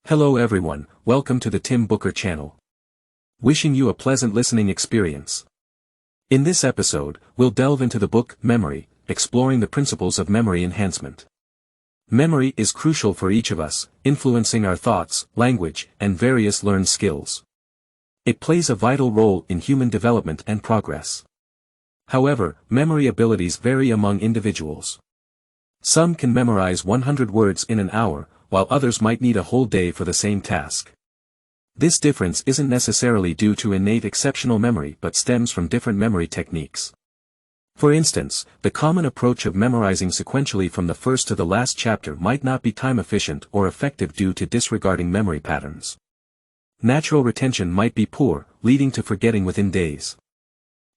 Hello everyone, welcome to the Tim Booker channel. Wishing you a pleasant listening experience. In this episode, we'll delve into the book, Memory, exploring the principles of memory enhancement. Memory is crucial for each of us, influencing our thoughts, language, and various learned skills. It plays a vital role in human development and progress. However, memory abilities vary among individuals. Some can memorize 100 words in an hour, while others might need a whole day for the same task. This difference isn't necessarily due to innate exceptional memory but stems from different memory techniques. For instance, the common approach of memorizing sequentially from the first to the last chapter might not be time-efficient or effective due to disregarding memory patterns. Natural retention might be poor, leading to forgetting within days.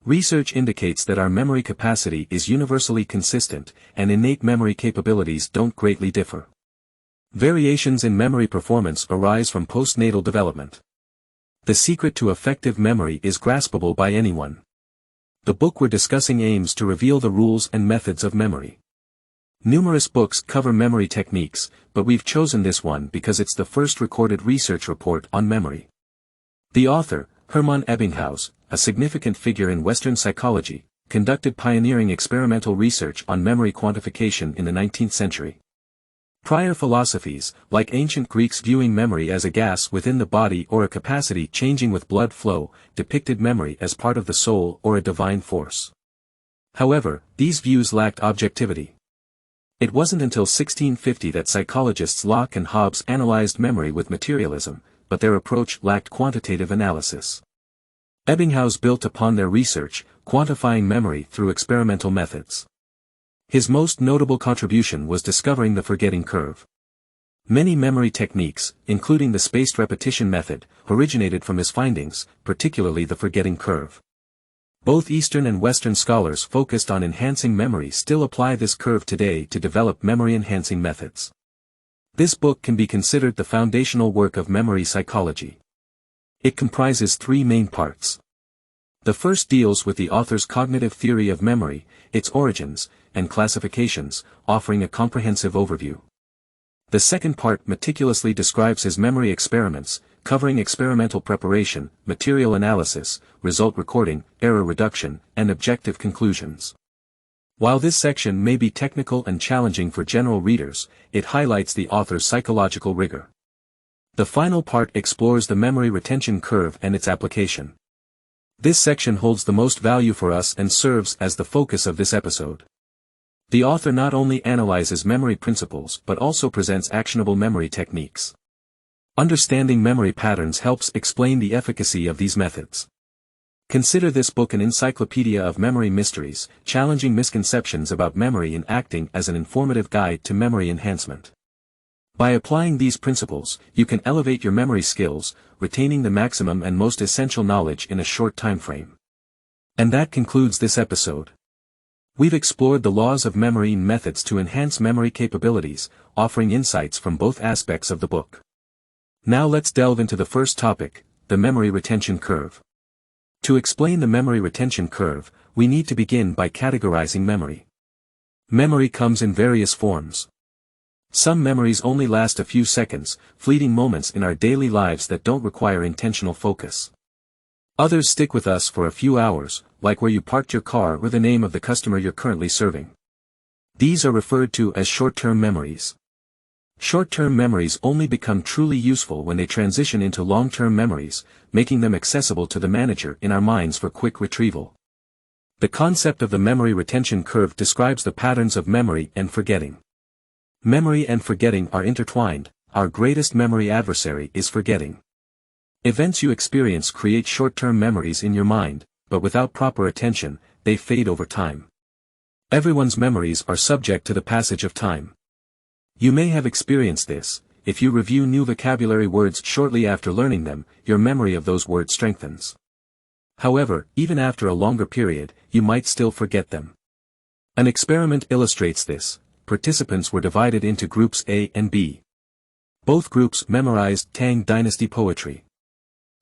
Research indicates that our memory capacity is universally consistent, and innate memory capabilities don't greatly differ. Variations in memory performance arise from postnatal development. The secret to effective memory is graspable by anyone. The book we're discussing aims to reveal the rules and methods of memory. Numerous books cover memory techniques, but we've chosen this one because it's the first recorded research report on memory. The author, Hermann Ebbinghaus, a significant figure in Western psychology, conducted pioneering experimental research on memory quantification in the 19th century. Prior philosophies, like ancient Greeks viewing memory as a gas within the body or a capacity changing with blood flow, depicted memory as part of the soul or a divine force. However, these views lacked objectivity. It wasn't until 1650 that psychologists Locke and Hobbes analyzed memory with materialism, but their approach lacked quantitative analysis. Ebbinghaus built upon their research, quantifying memory through experimental methods. His most notable contribution was discovering the forgetting curve. Many memory techniques, including the spaced repetition method, originated from his findings, particularly the forgetting curve. Both Eastern and Western scholars focused on enhancing memory still apply this curve today to develop memory-enhancing methods. This book can be considered the foundational work of memory psychology. It comprises three main parts. The first deals with the author's cognitive theory of memory, its origins, and classifications, offering a comprehensive overview. The second part meticulously describes his memory experiments, covering experimental preparation, material analysis, result recording, error reduction, and objective conclusions. While this section may be technical and challenging for general readers, it highlights the author's psychological rigor. The final part explores the memory retention curve and its application. This section holds the most value for us and serves as the focus of this episode. The author not only analyzes memory principles but also presents actionable memory techniques. Understanding memory patterns helps explain the efficacy of these methods. Consider this book an encyclopedia of memory mysteries, challenging misconceptions about memory and acting as an informative guide to memory enhancement. By applying these principles, you can elevate your memory skills, retaining the maximum and most essential knowledge in a short time frame. And that concludes this episode. We've explored the laws of memory and methods to enhance memory capabilities, offering insights from both aspects of the book. Now let's delve into the first topic, the memory retention curve. To explain the memory retention curve, we need to begin by categorizing memory. Memory comes in various forms. Some memories only last a few seconds, fleeting moments in our daily lives that don't require intentional focus. Others stick with us for a few hours, like where you parked your car or the name of the customer you're currently serving. These are referred to as short-term memories. Short-term memories only become truly useful when they transition into long-term memories, making them accessible to the manager in our minds for quick retrieval. The concept of the memory retention curve describes the patterns of memory and forgetting. Memory and forgetting are intertwined. Our greatest memory adversary is forgetting. Events you experience create short-term memories in your mind, but without proper attention, they fade over time. Everyone's memories are subject to the passage of time. You may have experienced this. If you review new vocabulary words shortly after learning them, your memory of those words strengthens. However, even after a longer period, you might still forget them. An experiment illustrates this. Participants were divided into groups A and B. Both groups memorized Tang Dynasty poetry.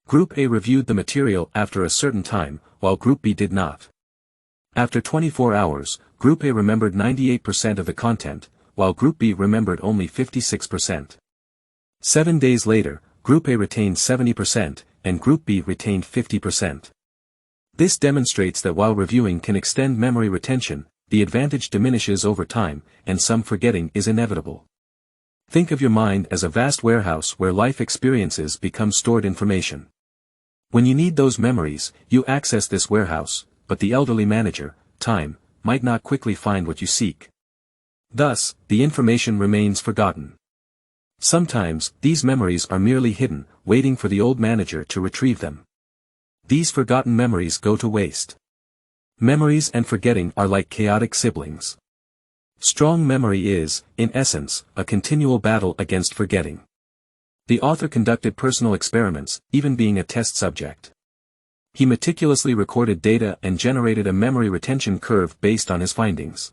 Group A reviewed the material after a certain time, while Group B did not. After 24 hours, Group A remembered 98% of the content, while Group B remembered only 56%. 7 days later, Group A retained 70%, and Group B retained 50%. This demonstrates that while reviewing can extend memory retention, the advantage diminishes over time, and some forgetting is inevitable. Think of your mind as a vast warehouse where life experiences become stored information. When you need those memories, you access this warehouse, but the elderly manager, time, might not quickly find what you seek. Thus, the information remains forgotten. Sometimes, these memories are merely hidden, waiting for the old manager to retrieve them. These forgotten memories go to waste. Memories and forgetting are like chaotic siblings. Strong memory is, in essence, a continual battle against forgetting. The author conducted personal experiments, even being a test subject. He meticulously recorded data and generated a memory retention curve based on his findings.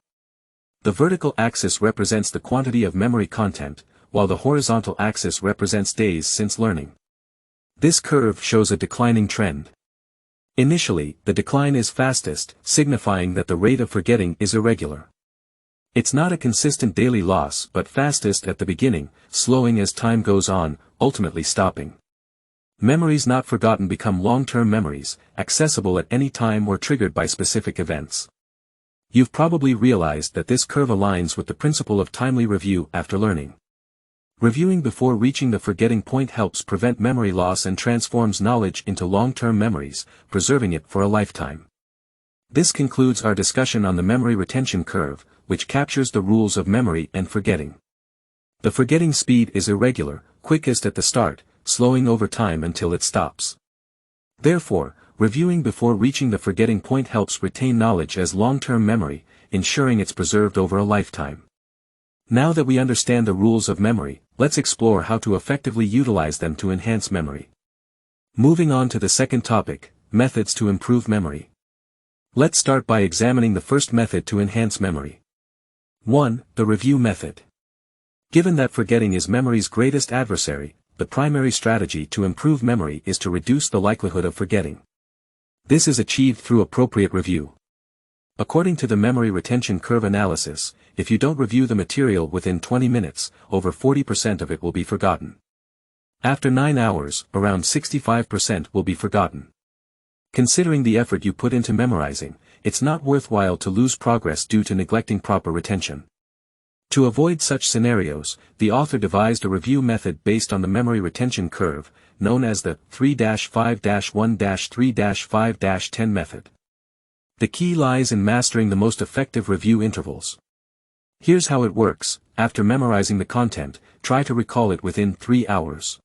The vertical axis represents the quantity of memory content, while the horizontal axis represents days since learning. This curve shows a declining trend. Initially, the decline is fastest, signifying that the rate of forgetting is irregular. It's not a consistent daily loss but fastest at the beginning, slowing as time goes on, ultimately stopping. Memories not forgotten become long-term memories, accessible at any time or triggered by specific events. You've probably realized that this curve aligns with the principle of timely review after learning. Reviewing before reaching the forgetting point helps prevent memory loss and transforms knowledge into long-term memories, preserving it for a lifetime. This concludes our discussion on the memory retention curve, which captures the rules of memory and forgetting. The forgetting speed is irregular, quickest at the start, slowing over time until it stops. Therefore, reviewing before reaching the forgetting point helps retain knowledge as long-term memory, ensuring it's preserved over a lifetime. Now that we understand the rules of memory, let's explore how to effectively utilize them to enhance memory. Moving on to the second topic, methods to improve memory. Let's start by examining the first method to enhance memory. 1. The review method. Given that forgetting is memory's greatest adversary, the primary strategy to improve memory is to reduce the likelihood of forgetting. This is achieved through appropriate review. According to the memory retention curve analysis, if you don't review the material within 20 minutes, over 40% of it will be forgotten. After 9 hours, around 65% will be forgotten. Considering the effort you put into memorizing, it's not worthwhile to lose progress due to neglecting proper retention. To avoid such scenarios, the author devised a review method based on the memory retention curve, known as the 3-5-1-3-5-10 method. The key lies in mastering the most effective review intervals. Here's how it works: after memorizing the content, try to recall it within 3 hours.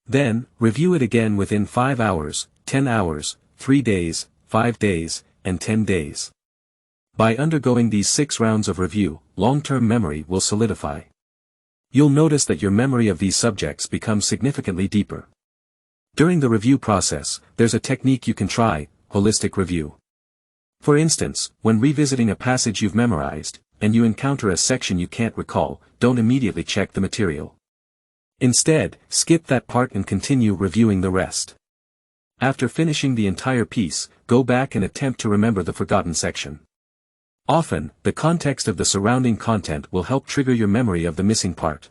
Then, review it again within 5 hours, 10 hours, 3 days, 5 days, and 10 days. By undergoing these 6 rounds of review, long-term memory will solidify. You'll notice that your memory of these subjects becomes significantly deeper. During the review process, there's a technique you can try: holistic review. For instance, when revisiting a passage you've memorized, and you encounter a section you can't recall, don't immediately check the material. Instead, skip that part and continue reviewing the rest. After finishing the entire piece, go back and attempt to remember the forgotten section. Often, the context of the surrounding content will help trigger your memory of the missing part.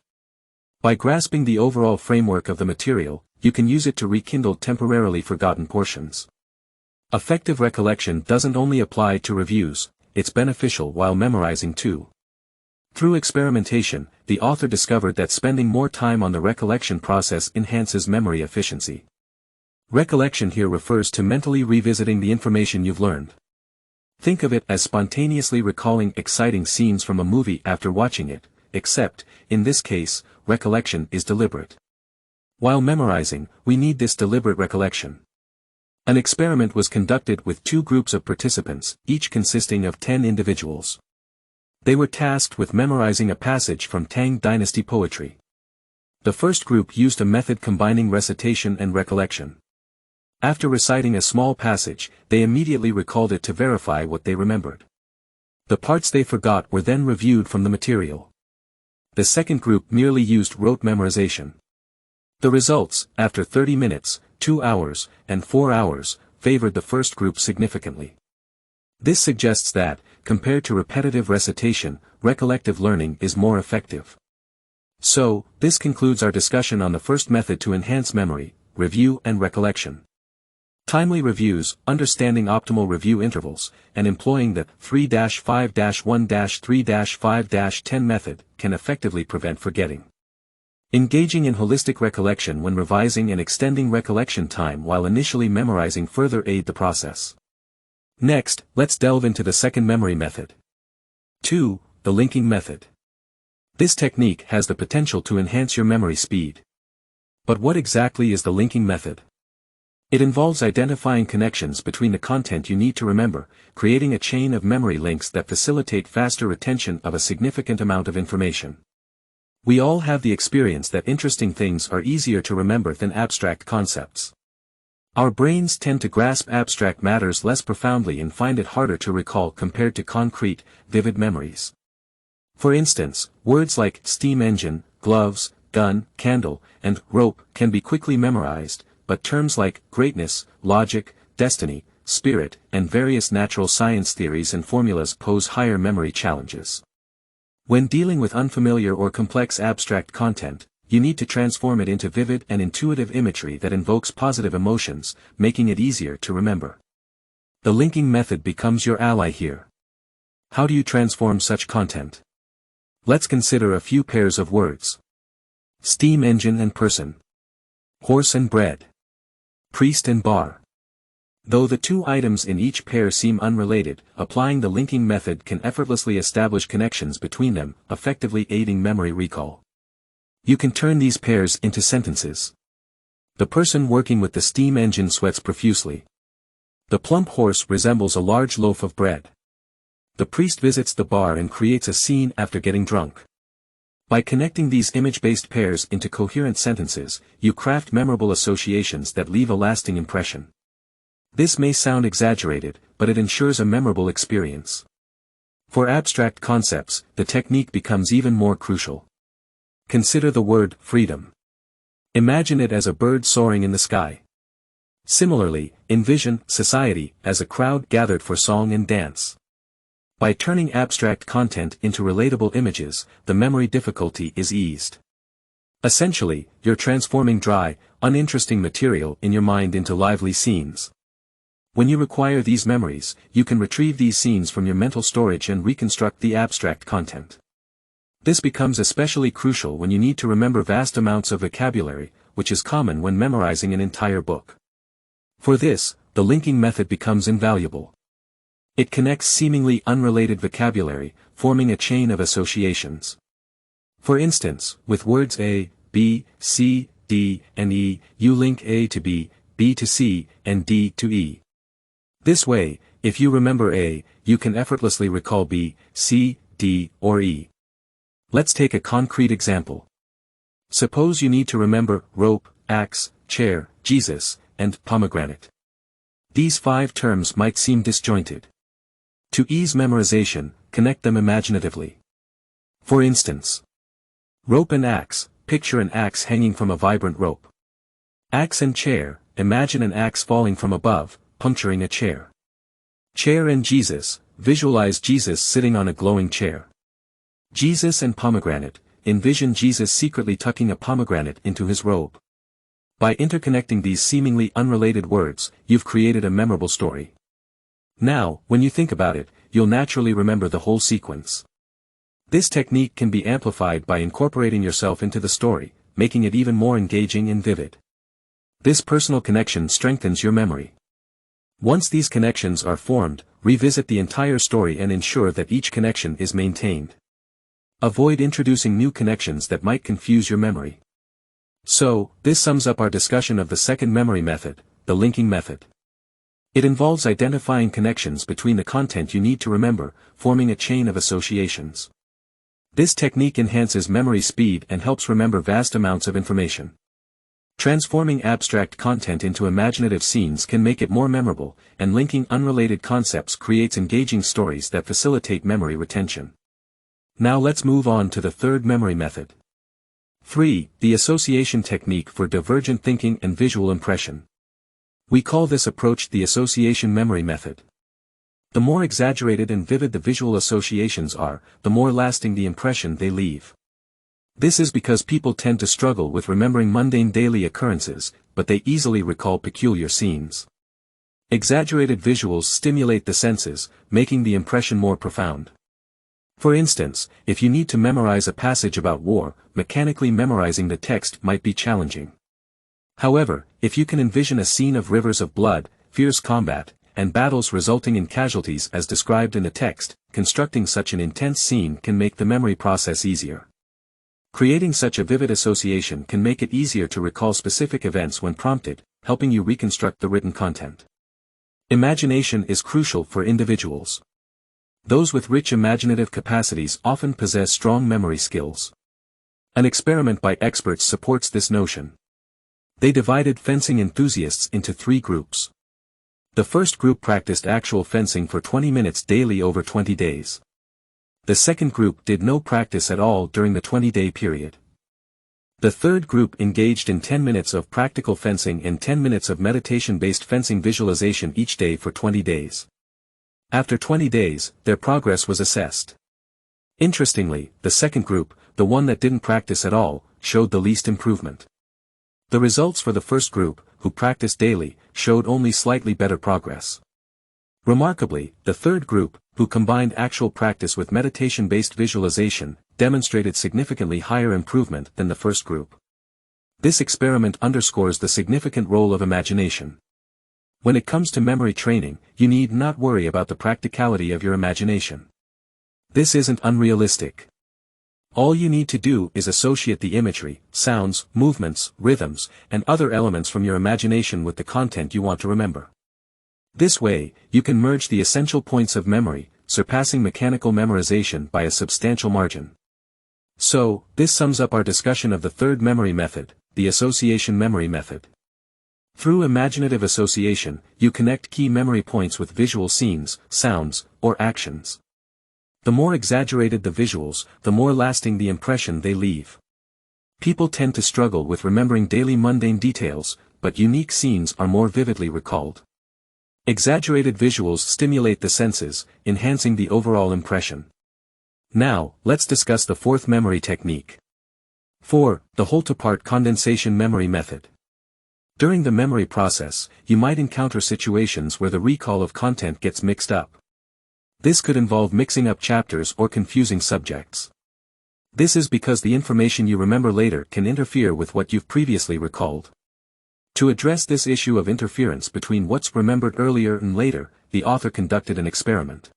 By grasping the overall framework of the material, you can use it to rekindle temporarily forgotten portions. Effective recollection doesn't only apply to reviews, it's beneficial while memorizing too. Through experimentation, the author discovered that spending more time on the recollection process enhances memory efficiency. Recollection here refers to mentally revisiting the information you've learned. Think of it as spontaneously recalling exciting scenes from a movie after watching it, except, in this case, recollection is deliberate. While memorizing, we need this deliberate recollection. An experiment was conducted with 2 groups of participants, each consisting of 10 individuals. They were tasked with memorizing a passage from Tang Dynasty poetry. The first group used a method combining recitation and recollection. After reciting a small passage, they immediately recalled it to verify what they remembered. The parts they forgot were then reviewed from the material. The second group merely used rote memorization. The results, after 30 minutes, 2 hours, and 4 hours, favored the first group significantly. This suggests that, compared to repetitive recitation, recollective learning is more effective. So, this concludes our discussion on the first method to enhance memory, review and recollection. Timely reviews, understanding optimal review intervals, and employing the 3-5-1-3-5-10 method can effectively prevent forgetting. Engaging in holistic recollection when revising and extending recollection time while initially memorizing further aid the process. Next, let's delve into the second memory method. 2. The linking method. This technique has the potential to enhance your memory speed. But what exactly is the linking method? It involves identifying connections between the content you need to remember, creating a chain of memory links that facilitate faster retention of a significant amount of information. We all have the experience that interesting things are easier to remember than abstract concepts. Our brains tend to grasp abstract matters less profoundly and find it harder to recall compared to concrete, vivid memories. For instance, words like steam engine, gloves, gun, candle, and rope can be quickly memorized, but terms like greatness, logic, destiny, spirit, and various natural science theories and formulas pose higher memory challenges. When dealing with unfamiliar or complex abstract content, you need to transform it into vivid and intuitive imagery that invokes positive emotions, making it easier to remember. The linking method becomes your ally here. How do you transform such content? Let's consider a few pairs of words. Steam engine and person. Horse and bread. Priest and bar. Though the two items in each pair seem unrelated, applying the linking method can effortlessly establish connections between them, effectively aiding memory recall. You can turn these pairs into sentences. The person working with the steam engine sweats profusely. The plump horse resembles a large loaf of bread. The priest visits the bar and creates a scene after getting drunk. By connecting these image-based pairs into coherent sentences, you craft memorable associations that leave a lasting impression. This may sound exaggerated, but it ensures a memorable experience. For abstract concepts, the technique becomes even more crucial. Consider the word freedom. Imagine it as a bird soaring in the sky. Similarly, envision society as a crowd gathered for song and dance. By turning abstract content into relatable images, the memory difficulty is eased. Essentially, you're transforming dry, uninteresting material in your mind into lively scenes. When you require these memories, you can retrieve these scenes from your mental storage and reconstruct the abstract content. This becomes especially crucial when you need to remember vast amounts of vocabulary, which is common when memorizing an entire book. For this, the linking method becomes invaluable. It connects seemingly unrelated vocabulary, forming a chain of associations. For instance, with words A, B, C, D, and E, you link A to B, B to C, and D to E. This way, if you remember A, you can effortlessly recall B, C, D, or E. Let's take a concrete example. Suppose you need to remember rope, axe, chair, Jesus, and pomegranate. These 5 terms might seem disjointed. To ease memorization, connect them imaginatively. For instance, rope and axe, picture an axe hanging from a vibrant rope. Axe and chair, imagine an axe falling from above, puncturing a chair. Chair and Jesus, visualize Jesus sitting on a glowing chair. Jesus and pomegranate, envision Jesus secretly tucking a pomegranate into his robe. By interconnecting these seemingly unrelated words, you've created a memorable story. Now, when you think about it, you'll naturally remember the whole sequence. This technique can be amplified by incorporating yourself into the story, making it even more engaging and vivid. This personal connection strengthens your memory. Once these connections are formed, revisit the entire story and ensure that each connection is maintained. Avoid introducing new connections that might confuse your memory. So, this sums up our discussion of the second memory method, the linking method. It involves identifying connections between the content you need to remember, forming a chain of associations. This technique enhances memory speed and helps remember vast amounts of information. Transforming abstract content into imaginative scenes can make it more memorable, and linking unrelated concepts creates engaging stories that facilitate memory retention. Now let's move on to the third memory method. 3. The association technique for divergent thinking and visual impression. We call this approach the association memory method. The more exaggerated and vivid the visual associations are, the more lasting the impression they leave. This is because people tend to struggle with remembering mundane daily occurrences, but they easily recall peculiar scenes. Exaggerated visuals stimulate the senses, making the impression more profound. For instance, if you need to memorize a passage about war, mechanically memorizing the text might be challenging. However, if you can envision a scene of rivers of blood, fierce combat, and battles resulting in casualties as described in the text, constructing such an intense scene can make the memory process easier. Creating such a vivid association can make it easier to recall specific events when prompted, helping you reconstruct the written content. Imagination is crucial for individuals. Those with rich imaginative capacities often possess strong memory skills. An experiment by experts supports this notion. They divided fencing enthusiasts into 3 groups. The first group practiced actual fencing for 20 minutes daily over 20 days. The second group did no practice at all during the 20-day period. The third group engaged in 10 minutes of practical fencing and 10 minutes of meditation-based fencing visualization each day for 20 days. After 20 days, their progress was assessed. Interestingly, the second group, the one that didn't practice at all, showed the least improvement. The results for the first group, who practiced daily, showed only slightly better progress. Remarkably, the third group, who combined actual practice with meditation-based visualization, demonstrated significantly higher improvement than the first group. This experiment underscores the significant role of imagination. When it comes to memory training, you need not worry about the practicality of your imagination. This isn't unrealistic. All you need to do is associate the imagery, sounds, movements, rhythms, and other elements from your imagination with the content you want to remember. This way, you can merge the essential points of memory, surpassing mechanical memorization by a substantial margin. So, this sums up our discussion of the third memory method, the association memory method. Through imaginative association, you connect key memory points with visual scenes, sounds, or actions. The more exaggerated the visuals, the more lasting the impression they leave. People tend to struggle with remembering daily mundane details, but unique scenes are more vividly recalled. Exaggerated visuals stimulate the senses, enhancing the overall impression. Now, let's discuss the fourth memory technique. 4. The whole-to-part condensation memory method. During the memory process, you might encounter situations where the recall of content gets mixed up. This could involve mixing up chapters or confusing subjects. This is because the information you remember later can interfere with what you've previously recalled. To address this issue of interference between what's remembered earlier and later, the author conducted an experiment.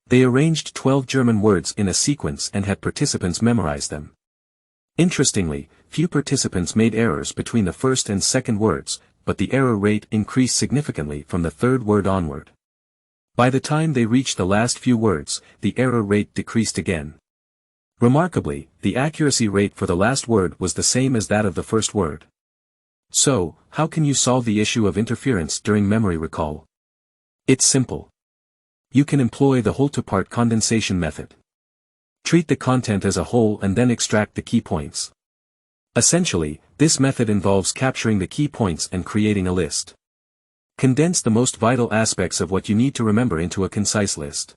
They arranged 12 German words in a sequence and had participants memorize them. Interestingly, few participants made errors between the first and second words, but the error rate increased significantly from the third word onward. By the time they reached the last few words, the error rate decreased again. Remarkably, the accuracy rate for the last word was the same as that of the first word. So, how can you solve the issue of interference during memory recall? It's simple. You can employ the whole-to-part condensation method. Treat the content as a whole and then extract the key points. Essentially, this method involves capturing the key points and creating a list. Condense the most vital aspects of what you need to remember into a concise list.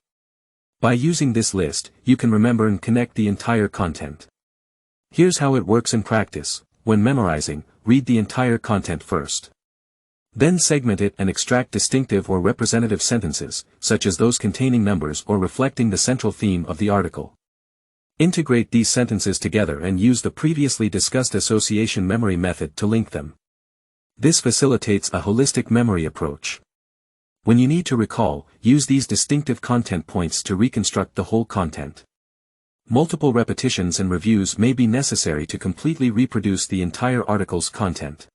By using this list, you can remember and connect the entire content. Here's how it works in practice. When memorizing, read the entire content first. Then segment it and extract distinctive or representative sentences, such as those containing numbers or reflecting the central theme of the article. Integrate these sentences together and use the previously discussed association memory method to link them. This facilitates a holistic memory approach. When you need to recall, use these distinctive content points to reconstruct the whole content. Multiple repetitions and reviews may be necessary to completely reproduce the entire article's content.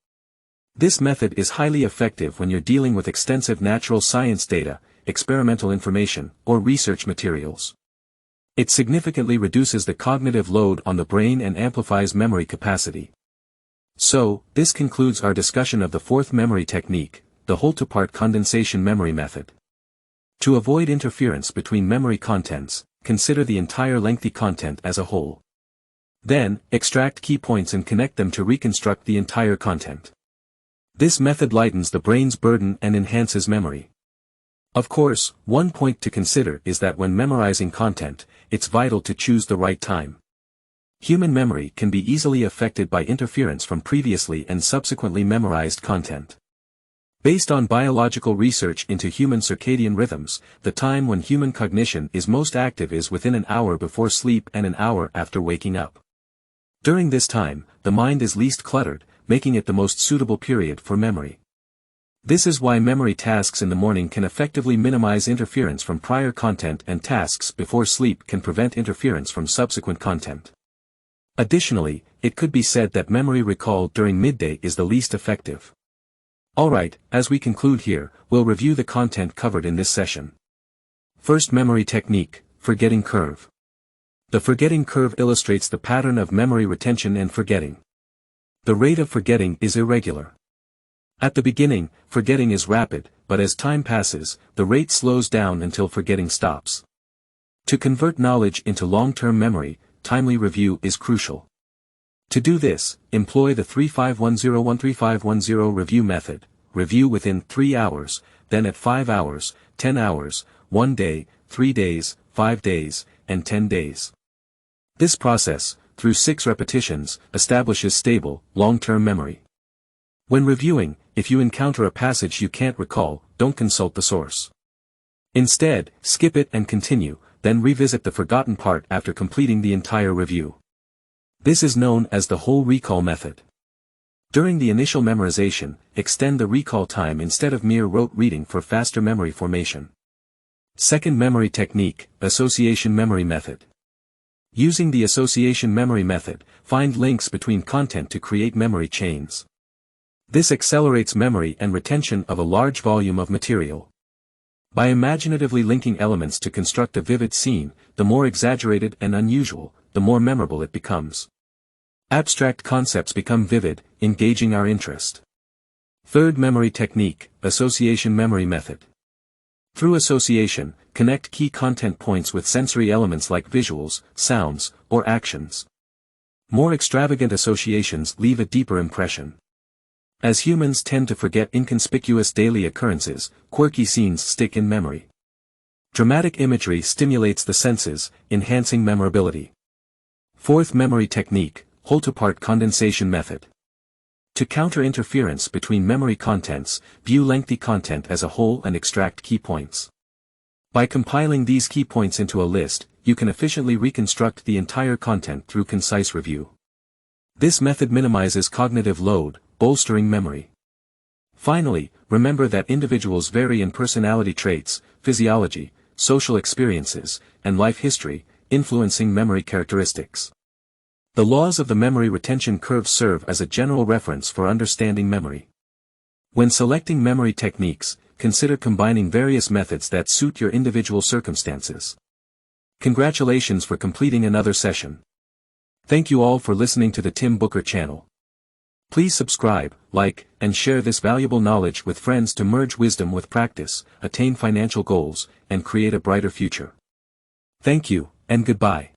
This method is highly effective when you're dealing with extensive natural science data, experimental information, or research materials. It significantly reduces the cognitive load on the brain and amplifies memory capacity. So, this concludes our discussion of the fourth memory technique, the whole-to-part condensation memory method. To avoid interference between memory contents, consider the entire lengthy content as a whole. Then, extract key points and connect them to reconstruct the entire content. This method lightens the brain's burden and enhances memory. Of course, one point to consider is that when memorizing content, it's vital to choose the right time. Human memory can be easily affected by interference from previously and subsequently memorized content. Based on biological research into human circadian rhythms, the time when human cognition is most active is within an hour before sleep and an hour after waking up. During this time, the mind is least cluttered, making it the most suitable period for memory. This is why memory tasks in the morning can effectively minimize interference from prior content, and tasks before sleep can prevent interference from subsequent content. Additionally, it could be said that memory recall during midday is the least effective. Alright, as we conclude here, we'll review the content covered in this session. First memory technique, forgetting curve. The forgetting curve illustrates the pattern of memory retention and forgetting. The rate of forgetting is irregular. At the beginning, forgetting is rapid, but as time passes, the rate slows down until forgetting stops. To convert knowledge into long-term memory, timely review is crucial. To do this, employ the 3510-13510 review method. Review within 3 hours, then at 5 hours, 10 hours, 1 day, 3 days, 5 days, and 10 days. This process, through 6 repetitions, establishes stable, long-term memory. When reviewing, if you encounter a passage you can't recall, don't consult the source. Instead, skip it and continue, then revisit the forgotten part after completing the entire review. This is known as the whole recall method. During the initial memorization, extend the recall time instead of mere rote reading for faster memory formation. Second memory technique, association memory method. Using the association memory method, find links between content to create memory chains. This accelerates memory and retention of a large volume of material. By imaginatively linking elements to construct a vivid scene, the more exaggerated and unusual, the more memorable it becomes. Abstract concepts become vivid, engaging our interest. Third memory technique, association memory method. Through association, connect key content points with sensory elements like visuals, sounds, or actions. More extravagant associations leave a deeper impression. As humans tend to forget inconspicuous daily occurrences, quirky scenes stick in memory. Dramatic imagery stimulates the senses, enhancing memorability. Fourth memory technique, whole-to-part condensation method. To counter interference between memory contents, view lengthy content as a whole and extract key points. By compiling these key points into a list, you can efficiently reconstruct the entire content through concise review. This method minimizes cognitive load, bolstering memory. Finally, remember that individuals vary in personality traits, physiology, social experiences, and life history, influencing memory characteristics. The laws of the memory retention curve serve as a general reference for understanding memory. When selecting memory techniques, consider combining various methods that suit your individual circumstances. Congratulations for completing another session. Thank you all for listening to the Tim Booker channel. Please subscribe, like, and share this valuable knowledge with friends to merge wisdom with practice, attain financial goals, and create a brighter future. Thank you, and goodbye.